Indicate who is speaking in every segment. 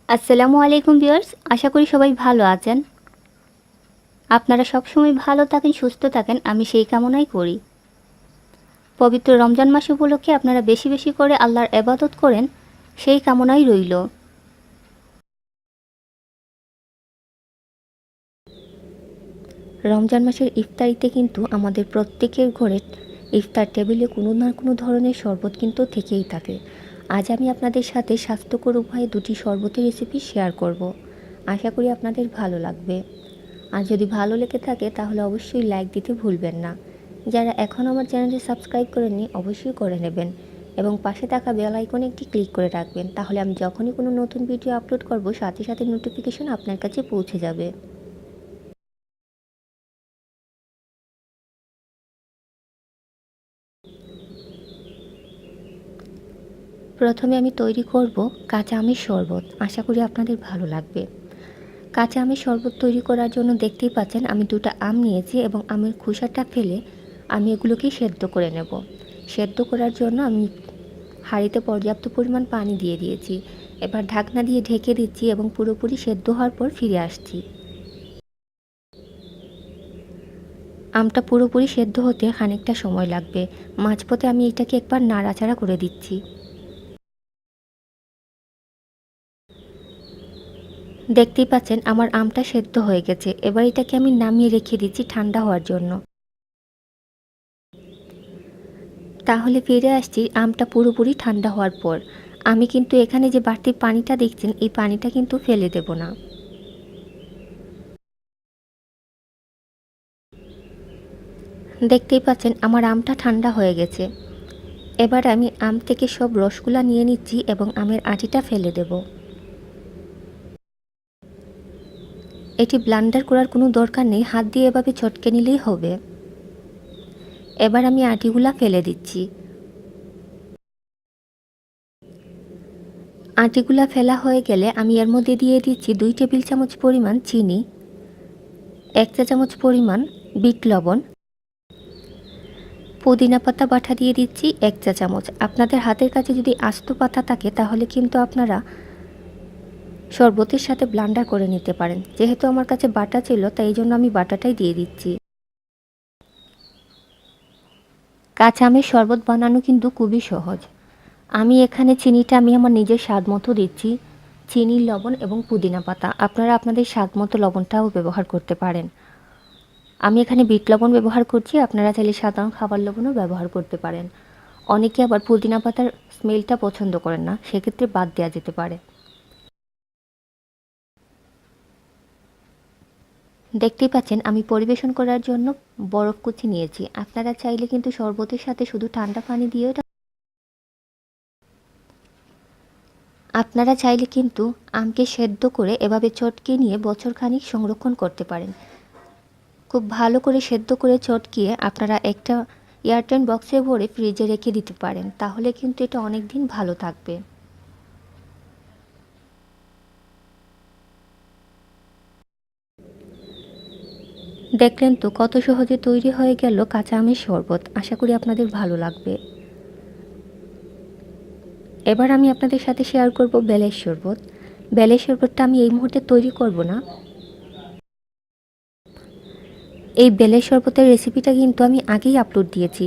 Speaker 1: আসসালামু আলাইকুম ভিউয়ার্স, আশা করি সবাই ভালো আছেন। আপনারা সবসময় ভালো থাকেন, সুস্থ থাকেন, আমি সেই কামনাই করি। পবিত্র রমজান মাস উপলক্ষে আপনারা বেশি বেশি করে আল্লাহর ইবাদত করেন, সেই কামনাই রইল। রমজান মাসের ইফতারিতে কিন্তু আমাদের প্রত্যেকের ঘরে ইফতার টেবিলে কোনো না কোনো ধরনের শরবত কিন্তু থেকেই থাকে। আজ আমি আপনাদের সাথে স্বাস্থ্যকর উপায়ে দুটি শরবতের রেসিপি শেয়ার করব। আশা করি আপনাদের ভালো লাগবে। আর যদি ভালো লেগে থাকে তাহলে অবশ্যই লাইক দিতে ভুলবেন না। যারা এখনও আমার চ্যানেলটি সাবস্ক্রাইব করেননি অবশ্যই করে নেবেন এবং পাশে থাকা বেল আইকনে একটি ক্লিক করে রাখবেন, তাহলে আমি যখনই কোনো নতুন ভিডিও আপলোড করব সাথে সাথে নোটিফিকেশন আপনার কাছে পৌঁছে যাবে। প্রথমে আমি তৈরি করব কাঁচা আমের শরবত। আশা করি আপনাদের ভালো লাগবে। কাঁচা আমের শরবত তৈরি করার জন্য দেখতেই পাচ্ছেন আমি দুটো আম নিয়েছি এবং আমের খোসাটা ফেলে আমি এগুলোকে সেদ্ধ করে নেব। সেদ্ধ করার জন্য আমি হাঁড়িতে পর্যাপ্ত পরিমাণ পানি দিয়ে দিয়েছি। এবার ঢাকনা দিয়ে ঢেকে দিচ্ছি এবং পুরোপুরি সেদ্ধ হওয়ার পর ফিরে আসছি। আমটা পুরোপুরি সেদ্ধ হতে খানিকটা সময় লাগবে। মাঝপথে আমি এটাকে একবার নাড়াচাড়া করে দিচ্ছি। দেখতেই পাচ্ছেন আমার আমটা সেদ্ধ হয়ে গেছে। এবার এটাকে আমি নামিয়ে রেখে দিচ্ছি ঠান্ডা হওয়ার জন্য। তাহলে ফিরে আসছি আমটা পুরোপুরি ঠান্ডা হওয়ার পর। আমি কিন্তু এখানে যে বাড়তি পানিটা দেখছেন এই পানিটা কিন্তু ফেলে দেব না। দেখতেই পাচ্ছেন আমার আমটা ঠান্ডা হয়ে গেছে। এবার আমি আম থেকে সব রসগুলা নিয়ে নিচ্ছি এবং আমের আটিটা ফেলে দেব। এটি ব্লেন্ডার করার কোনো দরকার নেই, হাত দিয়ে এভাবে চটকে নিলেই হবে। এবার আমি আটিগুলা ফেলে দিচ্ছি। আটিগুলা ফেলা হয়ে গেলে আমি এর মধ্যে দিয়ে দিচ্ছি 2 টেবিল চামচ পরিমাণ চিনি, 1 চা চামচ পরিমাণ বিট লবণ, পুদিনা পাতা বাটা দিয়ে দিচ্ছি 1 চা চামচ। আপনাদের হাতের কাছে যদি আস্ত পাতা থাকে তাহলে কিন্তু আপনারা শরবতের সাথে ব্লেন্ডার করে নিতে পারেন। যেহেতু আমার কাছে বাটা ছিল তাই এই জন্য আমি বাটাটাই দিয়ে দিচ্ছি। কাঁচা আমের শরবত বানানো কিন্তু খুবই সহজ। আমি এখানে চিনিটা আমি আমার নিজের স্বাদ মতো দিচ্ছি। চিনি, লবণ এবং পুদিনা পাতা, আপনারা আপনাদের স্বাদ মতো লবণটাও ব্যবহার করতে পারেন। আমি এখানে বিট লবণ ব্যবহার করছি, আপনারা চাইলে সাধারণ খাবার লবণও ব্যবহার করতে পারেন। অনেকে আবার পুদিনা পাতার স্মেলটা পছন্দ করেন না, সেক্ষেত্রে বাদ দেওয়া যেতে পারে। দেখতেই পাচ্ছেন আমি পরিবেশন করার জন্য বরফ কুচি নিয়েছি। আপনারা চাইলে কিন্তু শরবতের সাথে শুধু ঠান্ডা পানি দিয়েও আপনারা চাইলে কিন্তু আমকে সেদ্ধ করে এভাবে চটকে নিয়ে বছরখানিক সংরক্ষণ করতে পারেন। খুব ভালো করে সেদ্ধ করে চটকিয়ে আপনারা একটা এয়ারটাইট বক্সে ভরে ফ্রিজে রেখে দিতে পারেন, তাহলে কিন্তু এটা অনেক দিন ভালো থাকবে। দেখলেন তো কত সহজে তৈরি হয়ে গেল কাঁচা আমের শরবত। আশা করি আপনাদের ভালো লাগবে। এবার আমি আপনাদের সাথে শেয়ার করব বেলের শরবত। বেলের শরবতটা আমি এই মুহূর্তে তৈরি করব না। এই বেলের শরবতের রেসিপিটা কিন্তু আমি আগেই আপলোড দিয়েছি।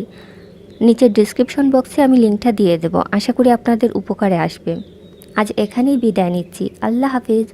Speaker 1: নিচের ডেসক্রিপশন বক্সে আমি লিঙ্কটা দিয়ে দেব। আশা করি আপনাদের উপকারে আসবে। আজ এখানেই বিদায় নিচ্ছি। আল্লাহ হাফিজ।